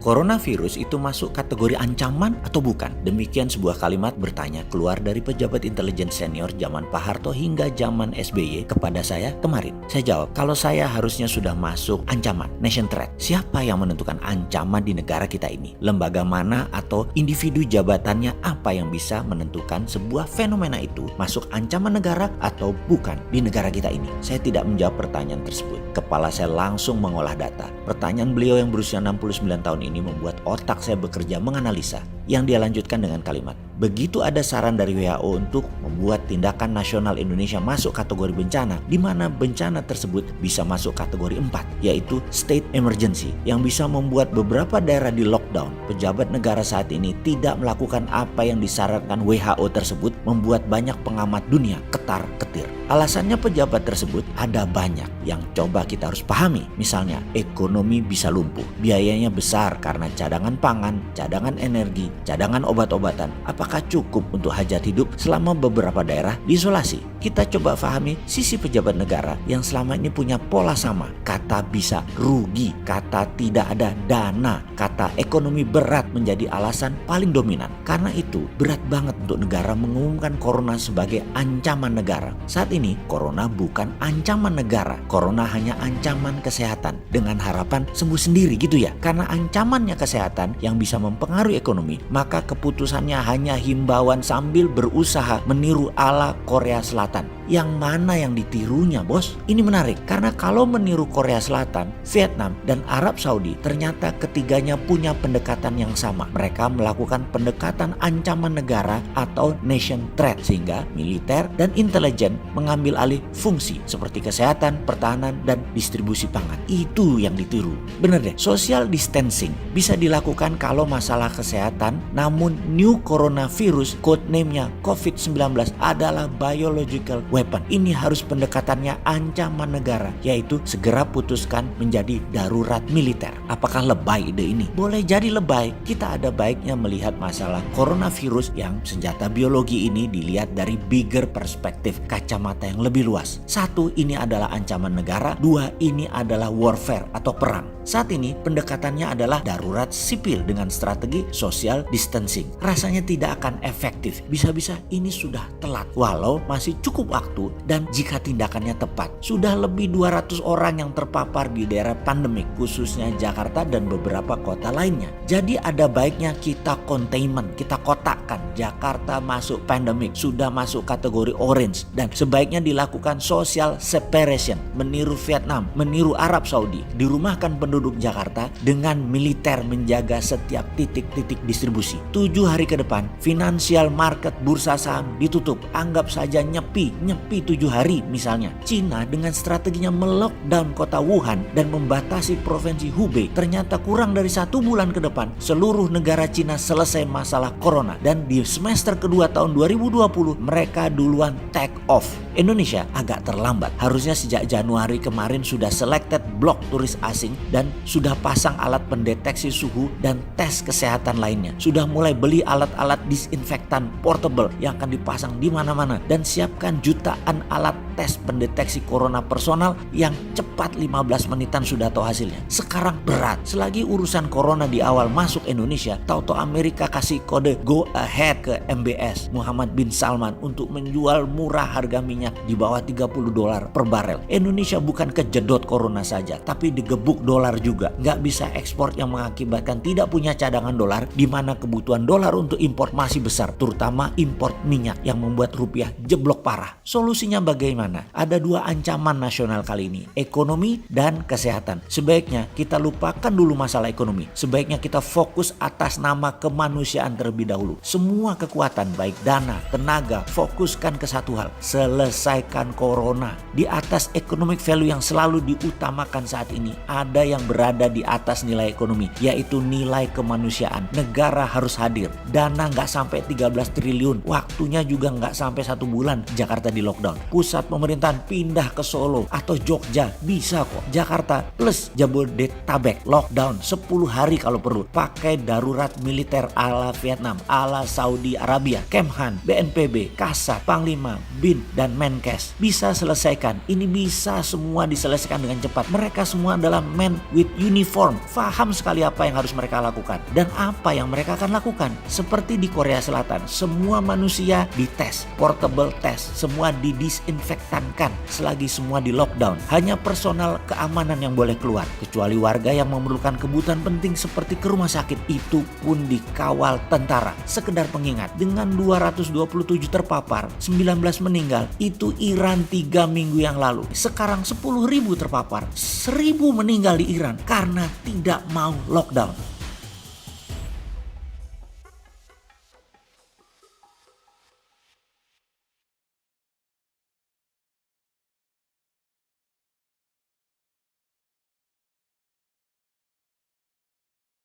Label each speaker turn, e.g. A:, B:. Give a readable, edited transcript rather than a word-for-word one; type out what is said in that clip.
A: Coronavirus itu masuk kategori ancaman atau bukan? Demikian sebuah kalimat bertanya keluar dari pejabat intelijen senior zaman Pak Harto hingga zaman SBY kepada saya kemarin. Saya jawab, kalau saya harusnya sudah masuk ancaman, nation threat. Siapa yang menentukan ancaman di negara kita ini? Lembaga mana atau individu jabatannya apa yang bisa menentukan sebuah fenomena itu masuk ancaman negara atau bukan di negara kita ini? Saya tidak menjawab pertanyaan tersebut. Kepala saya langsung mengolah data. Pertanyaan beliau yang berusia 69 tahun ini membuat otak saya bekerja menganalisa. Yang dia lanjutkan dengan kalimat, begitu ada saran dari WHO untuk membuat tindakan nasional Indonesia masuk kategori bencana, di mana bencana tersebut bisa masuk kategori 4, yaitu state emergency, yang bisa membuat beberapa daerah di lockdown. Pejabat negara saat ini tidak melakukan apa yang disarankan WHO tersebut, membuat banyak pengamat dunia ketar-ketir. Alasannya pejabat tersebut ada banyak yang coba kita harus pahami. Misalnya, ekonomi bisa lumpuh, biayanya besar karena cadangan pangan, cadangan energi, cadangan obat-obatan. Apakah cukup untuk hajat hidup selama beberapa daerah diisolasi? Kita coba pahami sisi pejabat negara yang selama ini punya pola sama. Kata bisa rugi, kata tidak ada dana, kata ekonomi berat menjadi alasan paling dominan. Karena itu berat banget untuk negara mengumumkan corona sebagai ancaman negara. Saat ini corona bukan ancaman negara, corona hanya ancaman kesehatan dengan harapan sembuh sendiri gitu ya. Karena ancamannya kesehatan yang bisa mempengaruhi ekonomi, maka keputusannya hanya himbauan sambil berusaha meniru ala Korea Selatan. Yang mana yang ditirunya, bos? Ini menarik karena kalau meniru Korea Selatan, Vietnam, dan Arab Saudi, ternyata ketiganya punya pendekatan yang sama. Mereka melakukan pendekatan ancaman negara atau nation threat, sehingga militer dan intelijen mengambil alih fungsi seperti kesehatan, pertahanan, dan distribusi pangan. Itu yang ditiru. Bener deh, social distancing bisa dilakukan kalau masalah kesehatan, namun new coronavirus, codename-nya COVID-19, adalah biological weapon. Ini harus pendekatannya ancaman negara, yaitu segera putuskan menjadi darurat militer. Apakah lebay ide ini? Boleh jadi lebay. Kita ada baiknya melihat masalah coronavirus yang senjata biologi ini dilihat dari bigger perspektif, kacamata yang lebih luas. 1, ini adalah ancaman negara. 2, ini adalah warfare atau perang. Saat ini pendekatannya adalah darurat sipil dengan strategi social distancing. Rasanya tidak akan efektif. Bisa-bisa ini sudah telat walau masih cukup waktu, dan jika tindakannya tepat. Sudah lebih 200 orang yang terpapar di daerah pandemik, khususnya Jakarta dan beberapa kota lainnya. Jadi ada baiknya kita containment, kita kotakkan. Jakarta masuk pandemik, sudah masuk kategori orange, dan sebaiknya dilakukan social separation, meniru Vietnam, meniru Arab Saudi. Dirumahkan penduduk Jakarta dengan militer menjaga setiap titik-titik distribusi. 7 hari ke depan, financial market bursa saham ditutup. Anggap saja nyepi 7 hari misalnya. Cina dengan strateginya melockdown kota Wuhan dan membatasi provinsi Hubei. Ternyata kurang dari 1 bulan ke depan, seluruh negara Cina selesai masalah corona. Dan di semester kedua tahun 2020, mereka duluan take off. Indonesia agak terlambat. Harusnya sejak Januari kemarin sudah selected blok turis asing dan sudah pasang alat pendeteksi suhu dan tes kesehatan lainnya. Sudah mulai beli alat-alat disinfektan portable yang akan dipasang di mana-mana, dan siapkan jutaan alat tes pendeteksi corona personal yang cepat 15 menitan sudah tahu hasilnya. Sekarang berat. Selagi urusan corona di awal masuk Indonesia, tahu-tahu Amerika kasih kode go ahead ke MBS Muhammad bin Salman untuk menjual murah harga minyak di bawah $30 per barel. Indonesia bukan kejedot corona saja, tapi digebuk dolar juga. Nggak bisa ekspor yang mengakibatkan tidak punya cadangan dolar, di mana kebutuhan dolar untuk impor masih besar, terutama impor minyak yang membuat rupiah jeblok parah. Solusinya bagaimana? Ada 2 ancaman nasional kali ini, ekonomi dan kesehatan. Sebaiknya kita lupakan dulu masalah ekonomi. Sebaiknya kita fokus atas nama kemanusiaan terlebih dahulu. Semua kekuatan, baik dana, tenaga, fokuskan ke satu hal, selesaikan corona. Di atas economic value yang selalu diutamakan saat ini, ada yang berada di atas nilai ekonomi, yaitu nilai kemanusiaan. Negara harus hadir. Dana nggak sampai 13 triliun, waktunya juga nggak sampai 1 bulan Jakarta di lockdown. Pusat pemerintahan pindah ke Solo atau Jogja, bisa kok. Jakarta plus Jabodetabek lockdown 10 hari kalau perlu. Pakai darurat militer ala Vietnam, ala Saudi Arabia. Kemhan, BNPB, Kasat, Panglima, BIN, dan Menkes bisa selesaikan. Ini bisa semua diselesaikan dengan cepat. Mereka semua adalah men with uniform. Faham sekali apa yang harus mereka lakukan dan apa yang mereka akan lakukan. Seperti di Korea Selatan, semua manusia dites, portable test, semua didisinfektankan selagi semua di lockdown. Hanya personal keamanan yang boleh keluar, kecuali warga yang memerlukan kebutuhan penting seperti ke rumah sakit. Itu pun dikawal tentara. Sekedar pengingat, dengan 227 terpapar, 19 meninggal, itu Iran 3 minggu yang lalu. Sekarang 10.000 terpapar, 1.000 meninggal di Iran karena tidak mau lockdown.